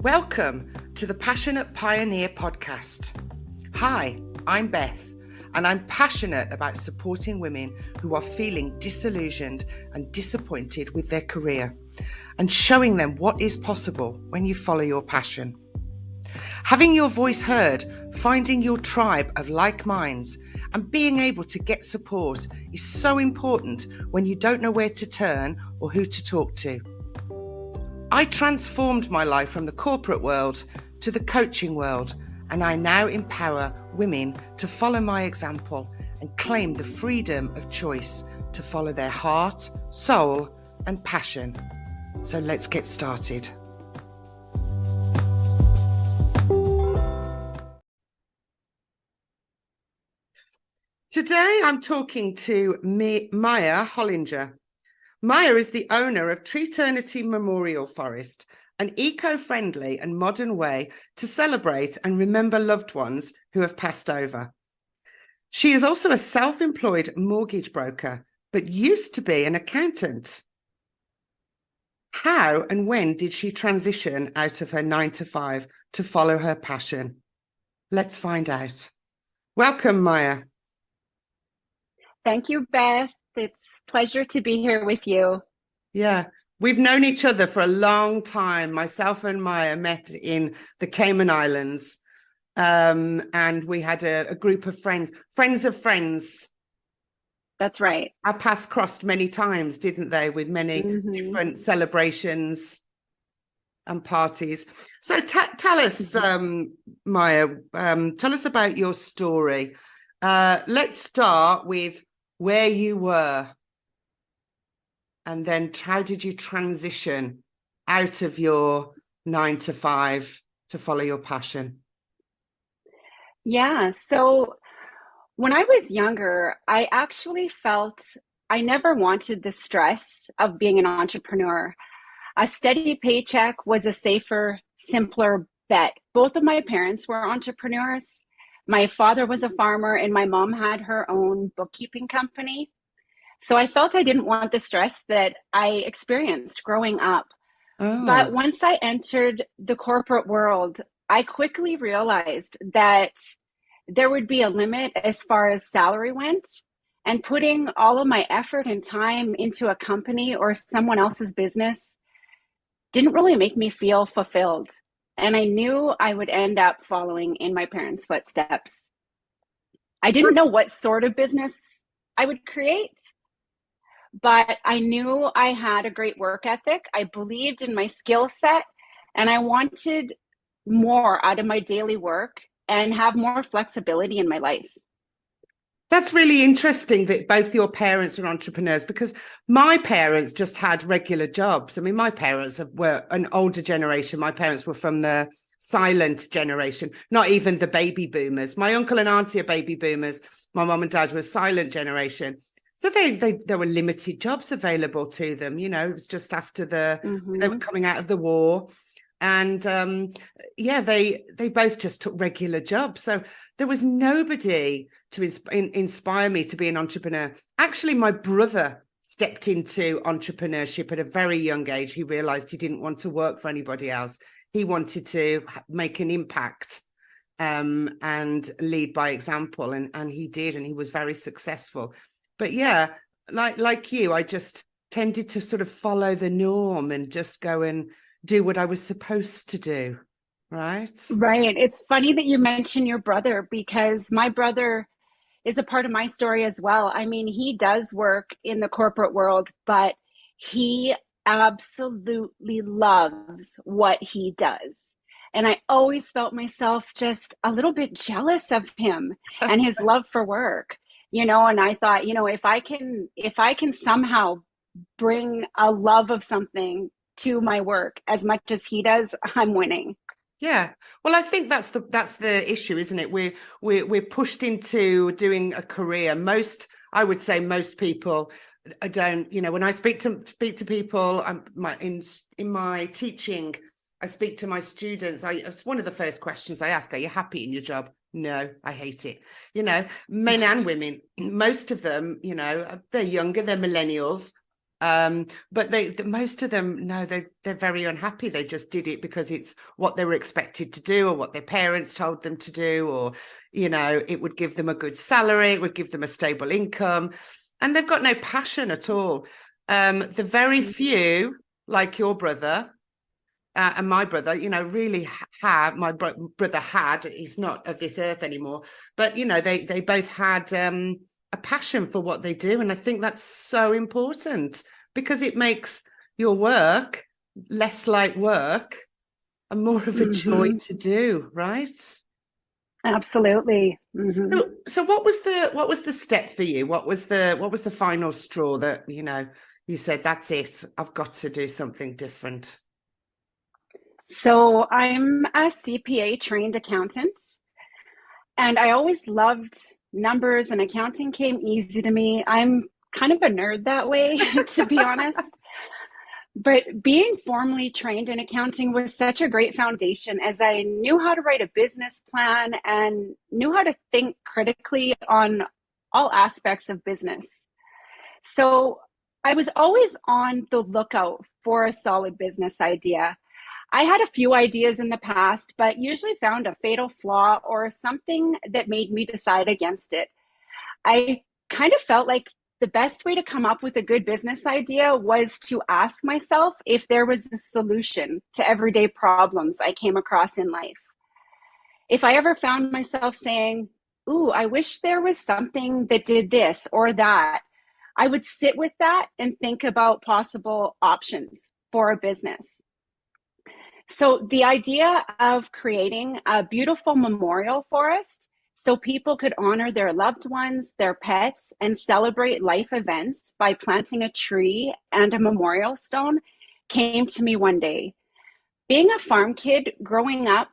Welcome to the Passionate Pioneer podcast. Hi, I'm Beth, and I'm passionate about supporting women who are feeling disillusioned and disappointed with their career and showing them what is possible when you follow your passion. Having your voice heard, finding your tribe of like minds, and being able to get support is so important when you don't know where to turn or who to talk to. I transformed my life from the corporate world to the coaching world, and I now empower women to follow my example and claim the freedom of choice to follow their heart, soul, and passion. So let's get started. Today I'm talking to Maya Hollinger. Maya is the owner of Treeternity Memorial Forest, an eco-friendly and modern way to celebrate and remember loved ones who have passed over. She is also a self-employed mortgage broker, but used to be an accountant. How and when did she transition out of her 9-to-5 to follow her passion? Let's find out. Welcome, Maya. Thank you, Beth. It's a pleasure to be here with you. Yeah, we've known each other for a long time. Myself and Maya met in the Cayman Islands, and we had a group of friends of friends. That's right. Our paths crossed many times, didn't they, with many different celebrations and parties. So tell us, Maya, tell us about your story. Let's start with where you were, and then how did you transition out of your 9-to-5 to follow your passion? Yeah. So when I was younger, I actually felt I never wanted the stress of being an entrepreneur. A steady paycheck was a safer, simpler bet. Both of my parents were entrepreneurs. My father was a farmer, and my mom had her own bookkeeping company. So I felt I didn't want the stress that I experienced growing up. But Oh, once I entered the corporate world, I quickly realized that there would be a limit as far as salary went. And putting all of my effort and time into a company or someone else's business didn't really make me feel fulfilled. And I knew I would end up following in my parents' footsteps. I didn't know what sort of business I would create, but I knew I had a great work ethic. I believed in my skill set, and I wanted more out of my daily work and have more flexibility in my life. that's really interesting that both your parents are entrepreneurs, because my parents just had regular jobs. I mean, my parents were an older generation. My parents were from the silent generation, not even the baby boomers. My uncle and auntie are baby boomers. My mom and dad were silent generation. So there were limited jobs available to them. You know, it was just after they were coming out of the war. And they both just took regular jobs. So there was nobody to inspire me to be an entrepreneur. Actually, my brother stepped into entrepreneurship at a very young age. He realized he didn't want to work for anybody else. He wanted to make an impact and lead by example. And he did, and he was very successful. But yeah, like you, I just tended to sort of follow the norm and just go and do what I was supposed to do. Right. Right. It's funny that you mention your brother, because my brother is a part of my story as well. I mean, he does work in the corporate world, but he absolutely loves what he does. And I always felt myself just a little bit jealous of him and his love for work, and I thought, if I can somehow bring a love of something to my work as much as he does, I'm winning. Yeah. Well, I think that's the issue, isn't it? We're pushed into doing a career. I would say most people don't, when I speak to people, in my teaching, I speak to my students. It's one of the first questions I ask: are you happy in your job? No, I hate it. Men and women, most of them, they're younger, they're millennials. But most of them, no, they're very unhappy. They just did it because it's what they were expected to do, or what their parents told them to do, or, you know, it would give them a good salary, it would give them a stable income, and they've got no passion at all. The very few, like your brother, and my brother, you know, really have, my brother had, he's not of this earth anymore, but, you know, they both had a passion for what they do. And I think that's so important, because it makes your work less like work and more of a joy to do, right? Absolutely. So what was the step for you? What was the final straw that, you know, you said, that's it, I've got to do something different? So I'm a CPA trained accountant, and I always loved numbers, and accounting came easy to me. I'm kind of a nerd that way, to be honest. But being formally trained in accounting was such a great foundation, as I knew how to write a business plan and knew how to think critically on all aspects of business. So I was always on the lookout for a solid business idea. I had a few ideas in the past, but usually found a fatal flaw or something that made me decide against it. I kind of felt like the best way to come up with a good business idea was to ask myself if there was a solution to everyday problems I came across in life. If I ever found myself saying, "Ooh, I wish there was something that did this or that," I would sit with that and think about possible options for a business. So the idea of creating a beautiful memorial forest so people could honor their loved ones, their pets, and celebrate life events by planting a tree and a memorial stone came to me one day. Being a farm kid growing up,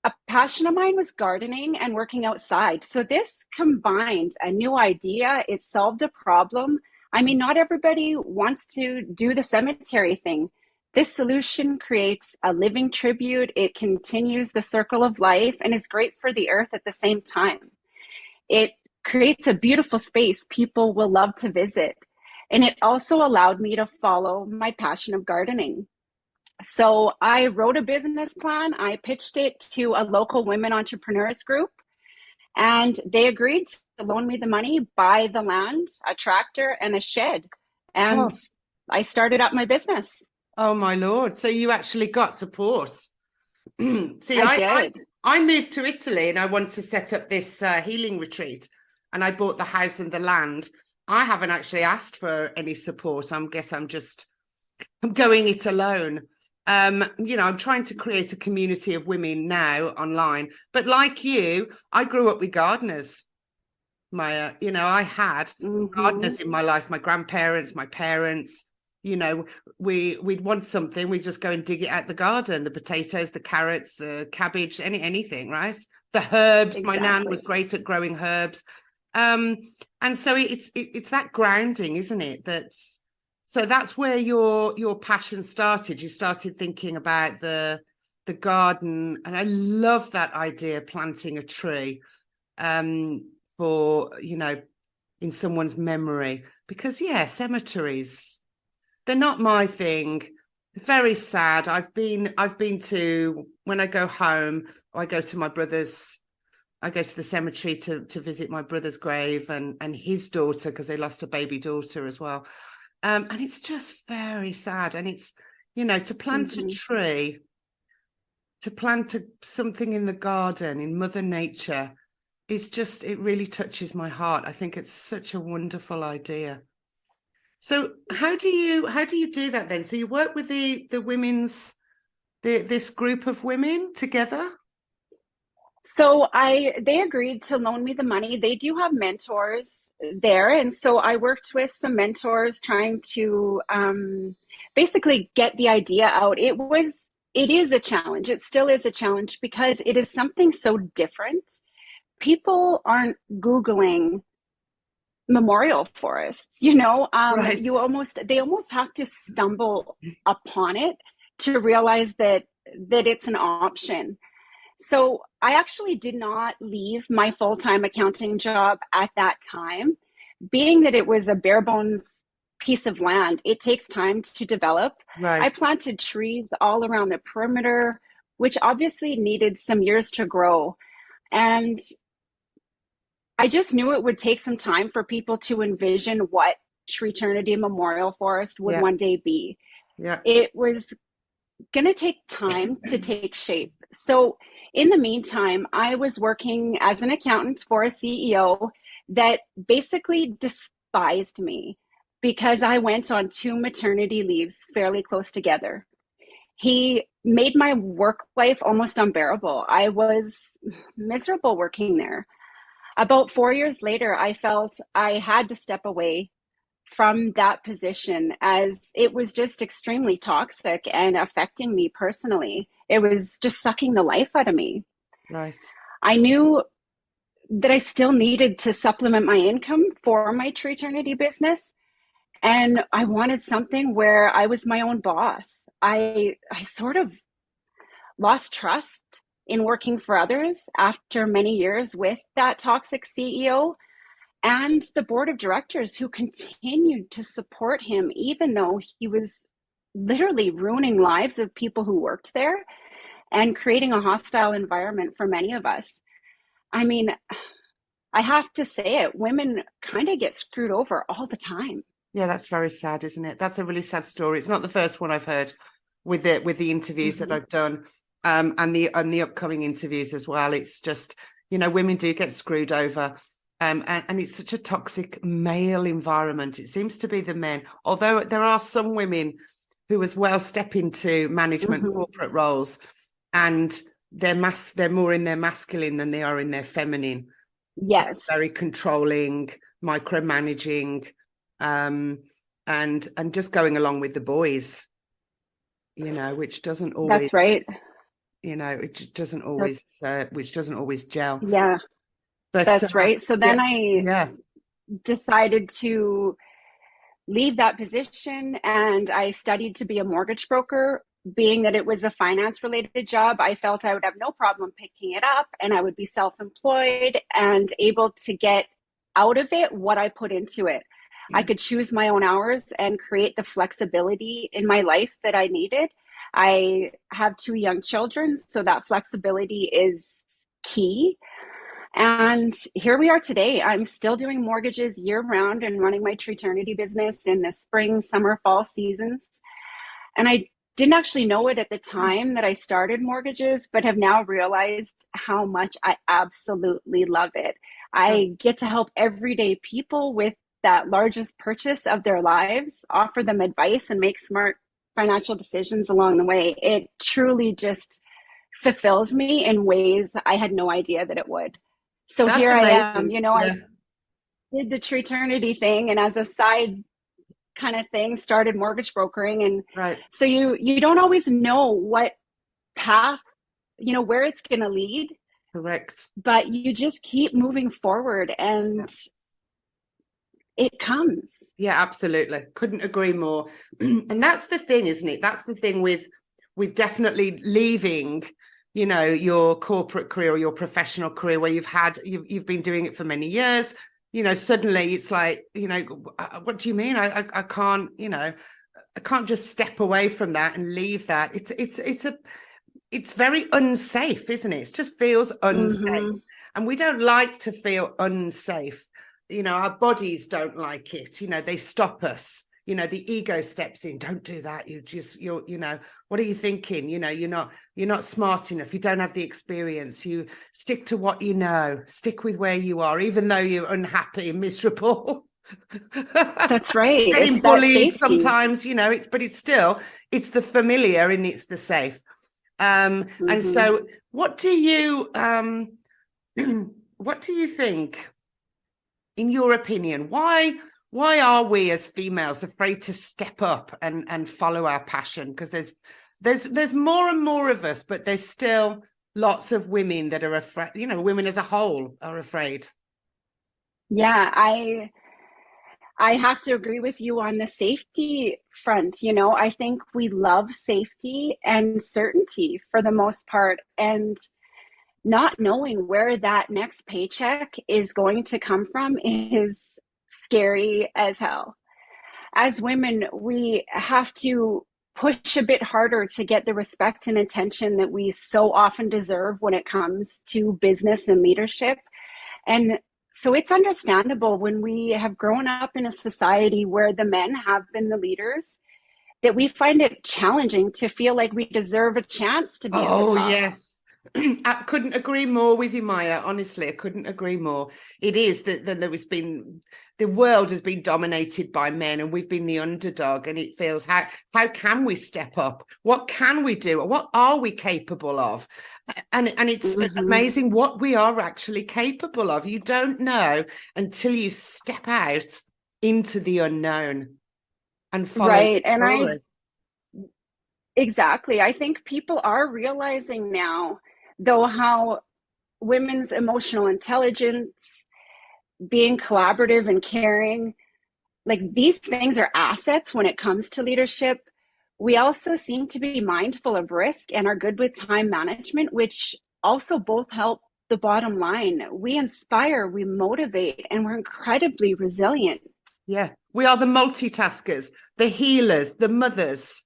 a passion of mine was gardening and working outside. So this combined a new idea, it solved a problem. I mean, not everybody wants to do the cemetery thing. This solution creates a living tribute. It continues the circle of life and is great for the earth at the same time. It creates a beautiful space people will love to visit. And it also allowed me to follow my passion of gardening. So I wrote a business plan. I pitched it to a local women entrepreneurs group, and they agreed to loan me the money, buy the land, a tractor, and a shed. And Oh, I started up my business. oh my Lord. So you actually got support. See, I I did. I moved to Italy and I wanted to set up this healing retreat, and I bought the house and the land. I haven't actually asked for any support. I'm going it alone. You know, I'm trying to create a community of women now online. But like you, I grew up with gardeners, Maya. You know, I had Mm-hmm. gardeners in my life, my grandparents, my parents. You know, we'd want something, we'd just go and dig it out the garden, the potatoes, the carrots, the cabbage, anything, right? The herbs. My nan was Exactly. great at growing herbs. Um, and so it's that grounding, isn't it? That's where your passion started. You started thinking about the garden, and I love that idea, planting a tree, for, you know, in someone's memory, because yeah, cemeteries, they're not my thing. Very sad. I've been to, when I go home, I go to my brother's, I go to the cemetery to visit my brother's grave and his daughter, because they lost a baby daughter as well. And it's just very sad. And it's, you know, to plant a Mm-hmm. tree, to plant something in the garden, in Mother Nature, is just, it really touches my heart. I think it's such a wonderful idea. So how do you do that then? So you work with the women's, this group of women together? So they agreed to loan me the money. They do have mentors there, and so I worked with some mentors trying to basically get the idea out. It is a challenge. It still is a challenge because it is something so different. People aren't Googling memorial forests, you know. Right. They almost have to stumble upon it to realize that it's an option. So I actually did not leave my full-time accounting job at that time, being that it was a bare bones piece of land. It takes time to develop. I Right. planted trees all around the perimeter, which obviously needed some years to grow. And I just knew it would take some time for people to envision what Treeternity Memorial Forest would Yeah. one day be. Yeah. It was going to take time to take shape. So, in the meantime, I was working as an accountant for a CEO that basically despised me because I went on two maternity leaves fairly close together. He made my work life almost unbearable. I was miserable working there. About 4 years later, I felt I had to step away from that position as it was just extremely toxic and affecting me personally. It was just sucking the life out of me. Right. I knew that I still needed to supplement my income for my Treeternity business. And I wanted something where I was my own boss. I sort of lost trust in working for others after many years with that toxic CEO and the board of directors who continued to support him, even though he was literally ruining lives of people who worked there and creating a hostile environment for many of us. I mean, I have to say it, women kind of get screwed over all the time. Yeah, that's very sad, isn't it? That's a really sad story. It's not the first one I've heard with the interviews that Mm-hmm. I've done, and the upcoming interviews as well. It's just, women do get screwed over. And it's such a toxic male environment. It seems to be the men, although there are some women who as well step into management Mm-hmm. corporate roles, and they're more in their masculine than they are in their feminine. Yes, Very controlling, micromanaging, um, and just going along with the boys, which doesn't always, that's right. it doesn't always, That's, which doesn't always gel. yeah, But that's right. So yeah, then I yeah, decided to leave that position and I studied to be a mortgage broker. Being that it was a finance related job, I felt I would have no problem picking it up and I would be self employed and able to get out of it what I put into it. I yeah. could choose my own hours and create the flexibility in my life that I needed. I have two young children, so that flexibility is key. And here we are today. I'm still doing mortgages year round and running my Treeternity business in the spring, summer, fall seasons. And I didn't actually know it at the time that I started mortgages, but have now realized how much I absolutely love it. I get to help everyday people with that largest purchase of their lives, offer them advice, and make smart financial decisions along the way. It truly just fulfills me in ways I had no idea that it would. So That's here I am, amazing. I Yeah, did the Treeternity thing and as a side kind of thing started mortgage brokering. And right. so you don't always know what path, where it's going to lead, Correct. but you just keep moving forward Yeah. and it comes. Yeah, absolutely. Couldn't agree more. And that's the thing, isn't it? That's the thing with definitely leaving, your corporate career or your professional career where you've been doing it for many years. Suddenly it's like, what do you mean? I can't, I can't just step away from that and leave that. It's very unsafe, isn't it? It just feels unsafe. Mm-hmm. And we don't like to feel unsafe. Our bodies don't like it. They stop us. The ego steps in. Don't do that. What are you thinking? You're not smart enough. You don't have the experience. You stick to what you know. Stick with where you are, even though you're unhappy and miserable. That's right. It's Getting that bullied safety. sometimes, but it's the familiar and it's the safe. And Mm-hmm. so what do you what do you think, in your opinion, why are we as females afraid to step up and follow our passion? Because there's more and more of us, but there's still lots of women that are afraid, women as a whole are afraid. Yeah, I have to agree with you on the safety front. I think we love safety and certainty for the most part. And not knowing where that next paycheck is going to come from is scary as hell. as women, we have to push a bit harder to get the respect and attention that we so often deserve when it comes to business and leadership. And so it's understandable when we have grown up in a society where the men have been the leaders that we find it challenging to feel like we deserve a chance to be at the Oh, top. yes. I couldn't agree more with you, Maya. Honestly, I couldn't agree more. It is that the world has been dominated by men, and we've been the underdog. And it feels, how can we step up? What can we do? What are we capable of? And it's amazing what we are actually capable of. You don't know until you step out into the unknown and follow the Right. story. Exactly. I think people are realizing now, though, how women's emotional intelligence, being collaborative and caring, like these things are assets when it comes to leadership. We also seem to be mindful of risk and are good with time management, which also both help the bottom line. We inspire, we motivate, and we're incredibly resilient. Yeah, we are the multitaskers, the healers, the mothers,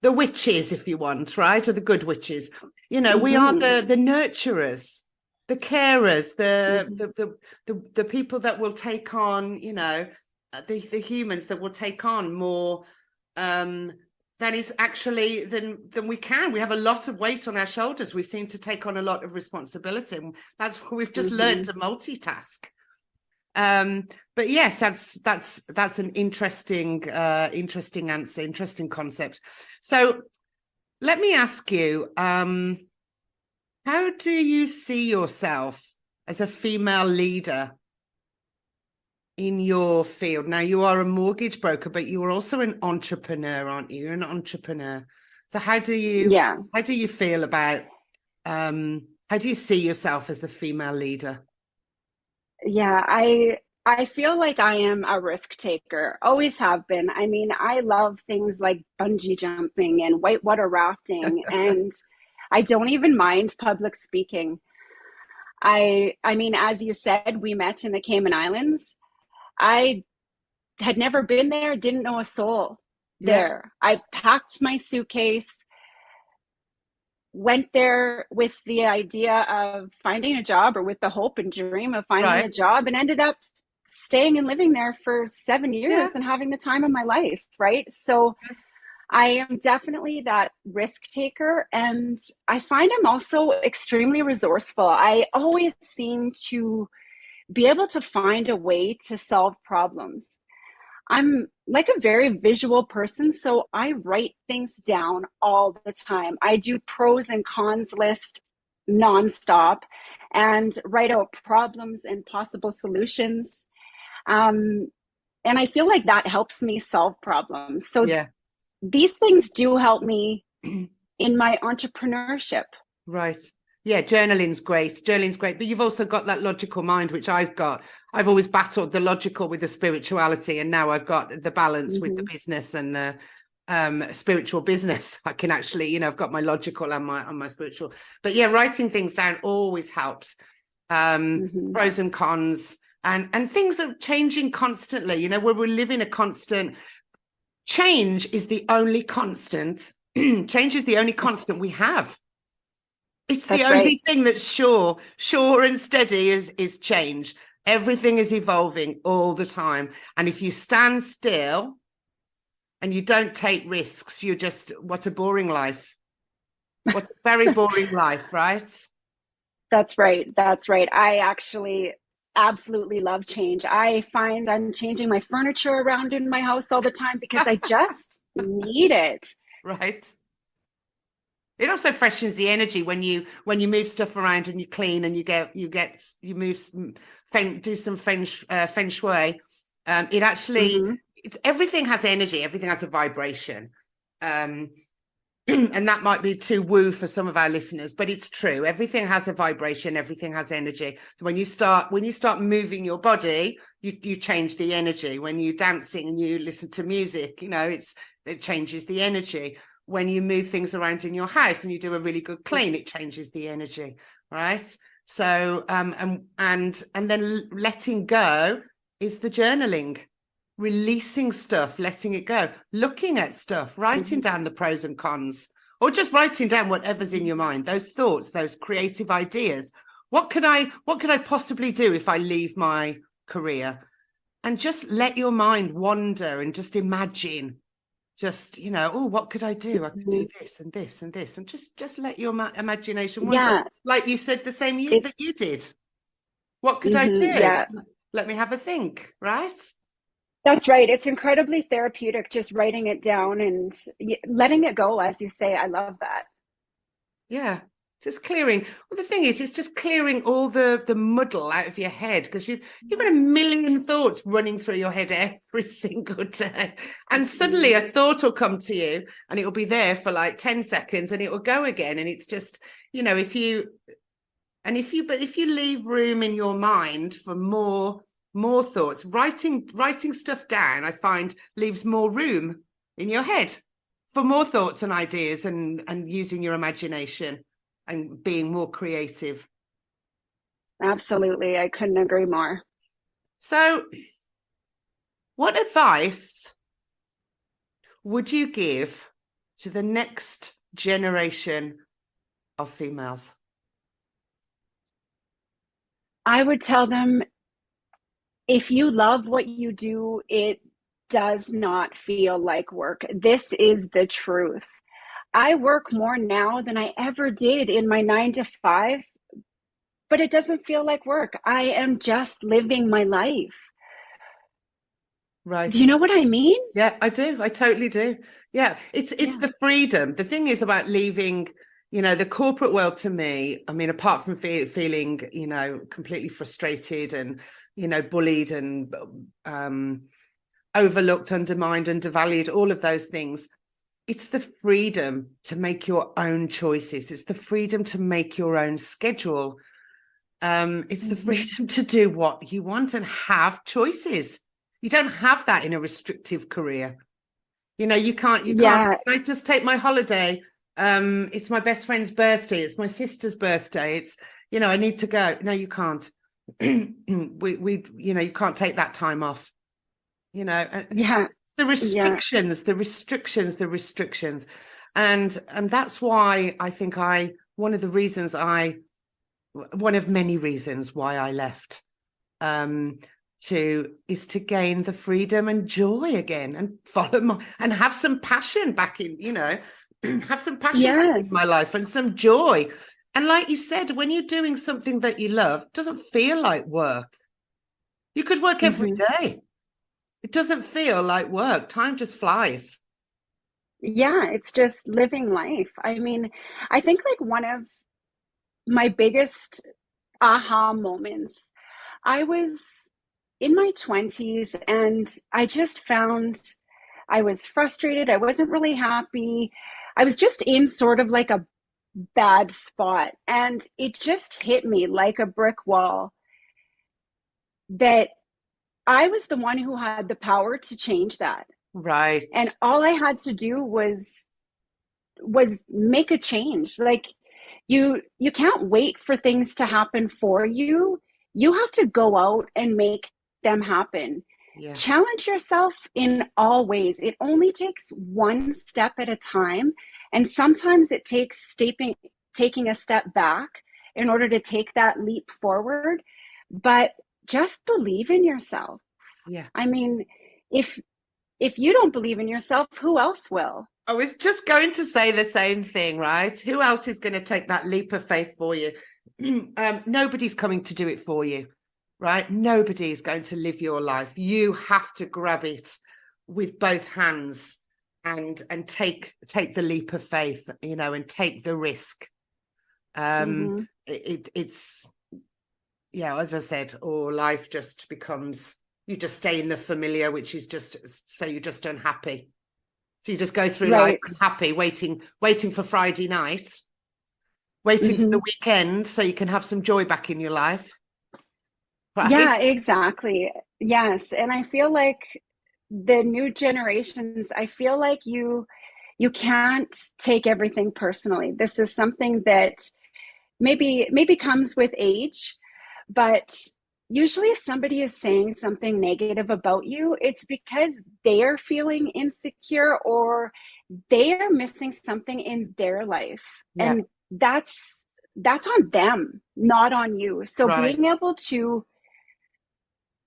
the witches, if you want, right? Or the good witches. You know, we are the nurturers, the carers, the people that will take on, you know, the humans that will take on more that is actually than we can. We have a lot of weight on our shoulders. We seem to take on a lot of responsibility. That's what we've just learned to multitask. But yes, that's an interesting answer, interesting concept. So let me ask you, how do you see yourself as a female leader in your field? Now, you are a mortgage broker, but you are also an entrepreneur, aren't you? You're an entrepreneur. So how do you feel about how do you see yourself as a female leader? Yeah, I feel like I am a risk taker. Always have been. I mean, I love things like bungee jumping and whitewater rafting, and I don't even mind public speaking. I mean, as you said, we met in the Cayman Islands. I had never been there, didn't know a soul Yeah, there. I packed my suitcase, went there with the idea of finding a job or with the hope and dream of finding a right. job, and ended up staying and living there for 7 years Yeah. and having the time of my life, right? So I am definitely that risk taker, and I find I'm also extremely resourceful. I always seem to be able to find a way to solve problems. I'm like a very visual person, so I write things down all the time. I do pros and cons list nonstop and write out problems and possible solutions. Um, and I feel like that helps me solve problems. So Yeah. these things do help me in my entrepreneurship. Right. Yeah, journaling's great. Journaling's great. But you've also got that logical mind, which I've got. I've always battled the logical with the spirituality, and now I've got the balance with the business and the spiritual business. I can actually, you know, I've got my logical and my spiritual. But yeah, writing things down always helps. Pros and cons. And things are changing constantly. You know, where we live in a constant change is the only constant. Change is the only constant we have. It's the That's only right. thing that's sure and steady is change. Everything is evolving all the time. And if you stand still and you don't take risks, you're just, what a boring life. What a very boring life, right? That's right. That's right. I actually absolutely love change. I find I'm changing my furniture around in my house all the time because I just need it. Right. It also freshens the energy when you move stuff around and you clean and you move some do some feng shui. It actually it's everything has energy, everything has a vibration. And that might be too woo for some of our listeners, but it's true. Everything has a vibration, everything has energy. So when you start moving your body, you change the energy. When you're dancing and you listen to music, you know, it changes the energy. When you move things around in your house and you do a really good clean, it changes the energy, right? So and then letting go is the journaling. releasing stuff, letting it go, looking at stuff, writing Mhm. down the pros and cons, or just writing down whatever's in your mind, those thoughts, those creative ideas. What could I possibly do if I leave my career? And just let your mind wander and just imagine, just, oh, what could I do? I could do Mhm. this and this and this, and just let your imagination wander, Yeah, like you said the same it, that you did. What could I mhm, do? yeah, Let me have a think, right? that's right. It's incredibly therapeutic just writing it down and letting it go, as you say. I love that. Yeah, just clearing. Well, the thing is, it's just clearing all the muddle out of your head, because you've got a million thoughts running through your head every single day, and suddenly Mhm. a thought will come to you, and it will be there for like 10 seconds, and it will go again, and it's just, if you leave room in your mind for more thoughts, writing stuff down, I find, leaves more room in your head for more thoughts and ideas, and using your imagination and being more creative. Absolutely. I couldn't agree more. So, what advice would you give to the next generation of females? I would tell them, if you love what you do, it does not feel like work. This is the truth. I work more now than I ever did in my 9 to 5, but it doesn't feel like work. I am just living my life. Do you Right. know what I mean? Yeah, I do. I totally do. Yeah, it's Yeah. the freedom. The thing is about leaving, the corporate world, to me. I mean, apart from feeling, completely frustrated and, bullied and overlooked, undermined, undervalued, all of those things. It's the freedom to make your own choices. It's the freedom to make your own schedule. It's the Mm-hmm. freedom to do what you want and have choices. You don't have that in a restrictive career. You can't, Yeah. can I just take my holiday? It's my best friend's birthday. It's my sister's birthday. I need to go. No, you can't. You can't take that time off, Yeah. the Yeah. restrictions, the restrictions, the restrictions. And that's why I think one of many reasons why I left, um, to gain the freedom and joy again, and and have some passion back in, have some passion back in my Yes. life and some joy. And like you said, when you're doing something that you love, it doesn't feel like work. You could work every Hmm. day. It doesn't feel like work. Time just flies. Yeah. It's just living life. I mean, I think like one of my biggest aha moments, I was in my 20s and I just found I was frustrated. I wasn't really happy. I was just in sort of like a bad spot. And it just hit me like a brick wall that I was the one who had the power to change that. Right. And all I had to do was make a change. Like you can't wait for things to happen for you. You have to go out and make them happen. Yeah. Challenge yourself in all ways. It only takes one step at a time, and sometimes it takes taking a step back in order to take that leap forward. But just believe in yourself. Yeah. I mean, if if you don't believe in yourself, who else will? I was just going to say the same thing, right? Who else is going to take that leap of faith for you? Nobody's coming to do it for you, right? Nobody is going to live your life. You have to grab it with both hands and take the leap of faith, and take the risk. Mm-hmm. It's yeah, as I said, or life just becomes, you just stay in the familiar, which is just, so you're just unhappy. So you just go through life Right. unhappy, waiting for Friday night, waiting for Mm-hmm. the weekend so you can have some joy back in your life. Yeah, Right? exactly. Yes. And I feel like the new generations, I feel like you can't take everything personally. This is something that maybe comes with age, but usually if somebody is saying something negative about you, it's because they are feeling insecure or they are missing something in their life. Yeah. And that's on them, not on you. So Right. being able to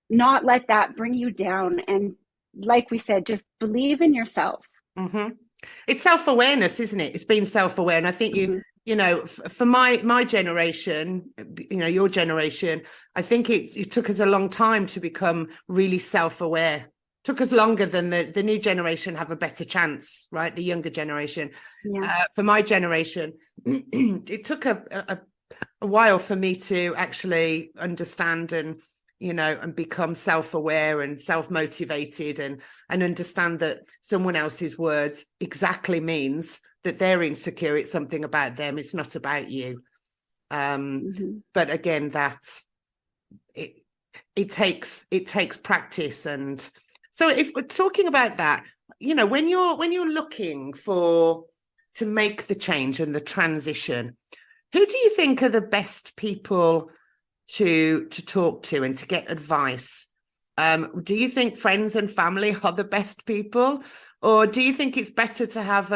not let that bring you down and, like we said, just believe in yourself. Mm-hmm. It's self-awareness, isn't it? It's being self-aware. And I think Mm-hmm. you know, for my generation, you know, your generation, I think it took us a long time to become really self-aware. It took us longer than the new generation have a better chance, right? The younger generation. Yeah. For my generation, it took a while for me to actually understand and, you know, and become self-aware and self-motivated and understand that someone else's words exactly means that they're insecure. It's something about them. It's not about you. Mm-hmm. But again, that it takes practice. And so if we're talking about that, you know, when you're looking for to make the change and the transition, who do you think are the best people to talk to and to get advice? Do you think friends and family are the best people, or do you think it's better to have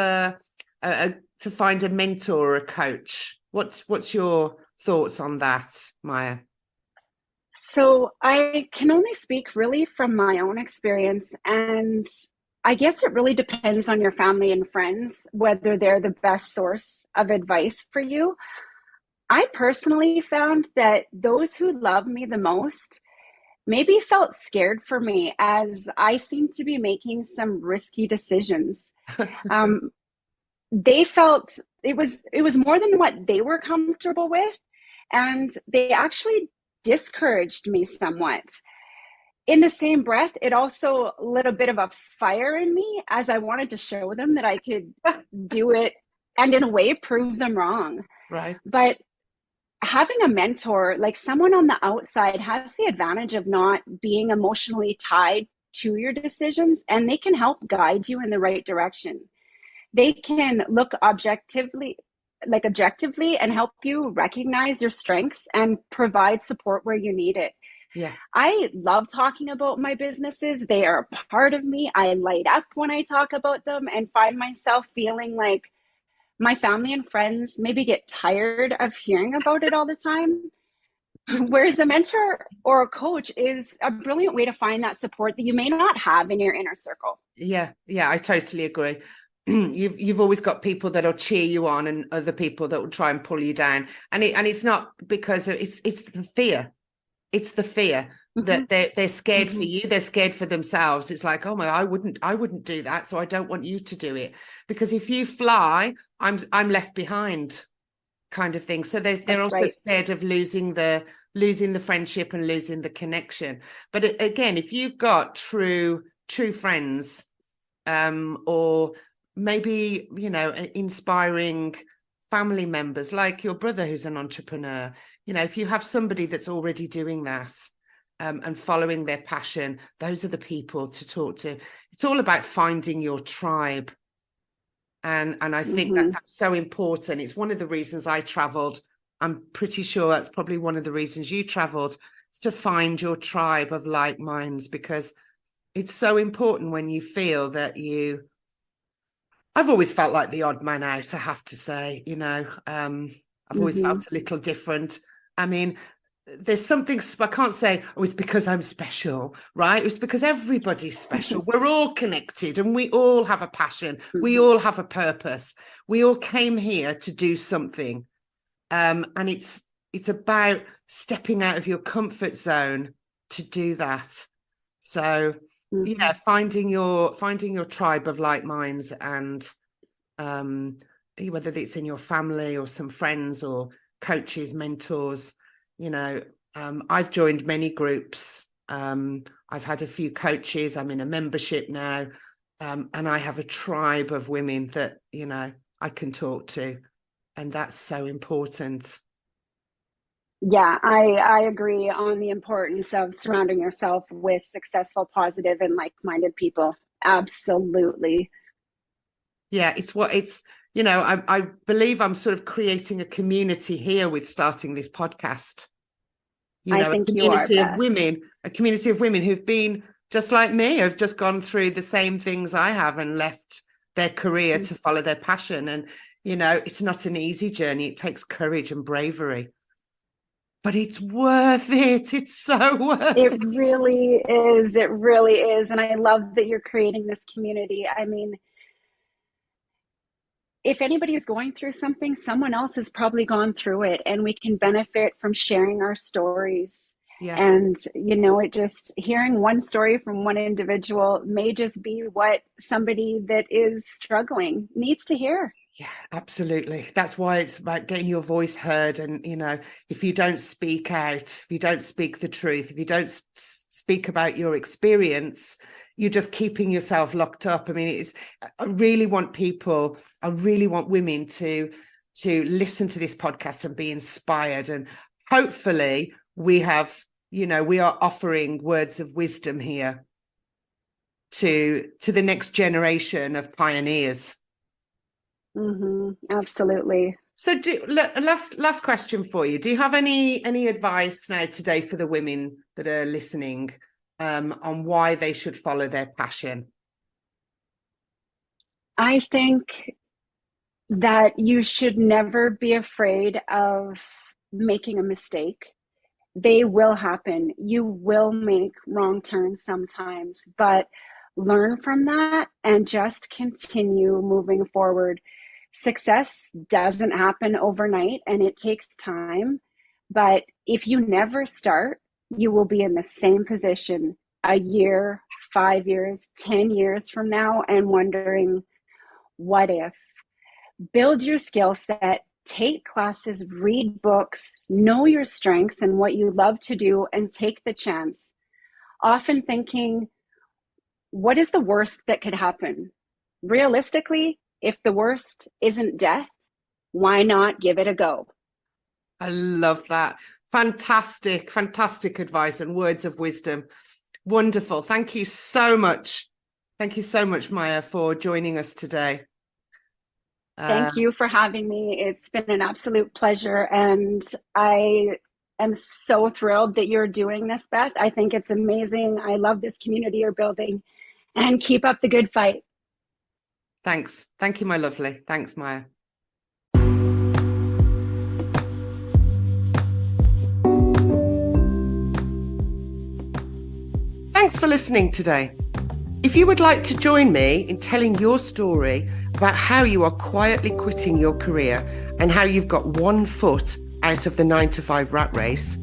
to find a mentor or a coach? What's your thoughts on that, Maya? So I can only speak really from my own experience. And I guess it really depends on your family and friends, whether they're the best source of advice for you. I personally found that those who love me the most maybe felt scared for me as I seemed to be making some risky decisions. Um, they felt it was more than what they were comfortable with, and they actually discouraged me somewhat. In the same breath, it also lit a bit of a fire in me as I wanted to show them that I could do it and in a way prove them wrong. Right. But having a mentor, like someone on the outside, has the advantage of not being emotionally tied to your decisions, and they can help guide you in the right direction. They can look objectively and help you recognize your strengths and provide support where you need it. Yeah. I love talking about my businesses. They are a part of me. I light up when I talk about them and find myself feeling like my family and friends maybe get tired of hearing about it all the time. Whereas a mentor or a coach is a brilliant way to find that support that you may not have in your inner circle. Yeah, I totally agree. You've always got people that'll cheer you on and other people that will try and pull you down. And it's not because it's the fear. It's the fear Mm-hmm. that they're scared for Mm-hmm. you. They're scared for themselves. It's like, oh my, I wouldn't do that. So I don't want you to do it. Because if you fly, I'm left behind, kind of thing. So they're That's also right. scared of losing the friendship and losing the connection. But again, if you've got true friends, or maybe, you know, inspiring family members like your brother who's an entrepreneur, you know, if you have somebody that's already doing that, and following their passion, those are the people to talk to. It's all about finding your tribe. And I think that Mm-hmm. that's so important. It's one of the reasons I traveled. I'm pretty sure that's probably one of the reasons you traveled, is to find your tribe of like minds, because it's so important when you feel that I've always felt like the odd man out, I have to say, you know. I've always Mm-hmm. felt a little different. I mean, there's something, I can't say, oh, it's because I'm special, right? It's because everybody's special. We're all connected and we all have a passion. We Mm-hmm. all have a purpose. We all came here to do something. And it's about stepping out of your comfort zone to do that. So Mm-hmm. yeah, finding your tribe of like minds, and um, whether it's in your family or some friends or coaches, mentors, you know. I've joined many groups. I've had a few coaches. I'm in a membership now, and I have a tribe of women that, you know, I can talk to, and that's so important. Yeah, I agree on the importance of surrounding yourself with successful, positive, and like-minded people. Absolutely. Yeah, it's you know, I believe I'm sort of creating a community here with starting this podcast. You I know, think you are, Beth. a community of women who've been just like me, have just gone through the same things I have and left their career to follow their passion. And, you know, it's not an easy journey. It takes courage and bravery, but it's worth it. It's so worth it. It really is. It really is. And I love that you're creating this community. I mean, if anybody is going through something, someone else has probably gone through it, and we can benefit from sharing our stories. Yeah. And, you know, it just hearing one story from one individual may just be what somebody that is struggling needs to hear. Yeah, absolutely. That's why it's about getting your voice heard. And, you know, if you don't speak out, if you don't speak the truth, if you don't speak about your experience, you're just keeping yourself locked up. I mean, I really want women to listen to this podcast and be inspired. And hopefully we are offering words of wisdom here to the next generation of pioneers. Absolutely. So last question for you. Do you have any advice now today for the women that are listening on why they should follow their passion? I think that you should never be afraid of making a mistake. They will happen. You will make wrong turns sometimes, but learn from that and just continue moving forward. Success doesn't happen overnight and it takes time. But if you never start, you will be in the same position a year, 5 years, 10 years from now and wondering, what if? Build your skill set, take classes, read books, know your strengths and what you love to do, and take the chance. Often thinking, what is the worst that could happen? Realistically, if the worst isn't death, why not give it a go? I love that. Fantastic, fantastic advice and words of wisdom. Wonderful. Thank you so much. Thank you so much, Maya, for joining us today. Thank you for having me. It's been an absolute pleasure. And I am so thrilled that you're doing this, Beth. I think it's amazing. I love this community you're building, and keep up the good fight. Thanks. Thank you, my lovely. Thanks, Maya. Thanks for listening today. If you would like to join me in telling your story about how you are quietly quitting your career and how you've got 1 foot out of the 9-to-5 rat race,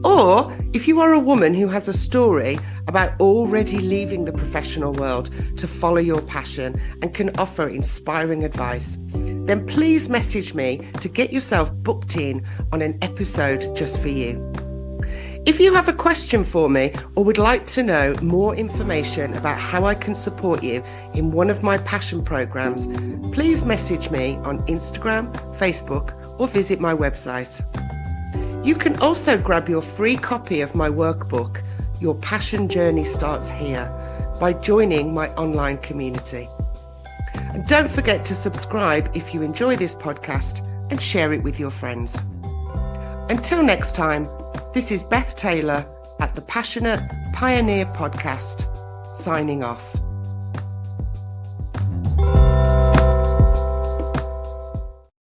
or if you are a woman who has a story about already leaving the professional world to follow your passion and can offer inspiring advice, then please message me to get yourself booked in on an episode just for you. If you have a question for me or would like to know more information about how I can support you in one of my passion programs, please message me on Instagram, Facebook, or visit my website. You can also grab your free copy of my workbook, Your Passion Journey Starts Here, by joining my online community. And don't forget to subscribe if you enjoy this podcast and share it with your friends. Until next time, this is Beth Taylor at the Passionate Pioneer Podcast, signing off.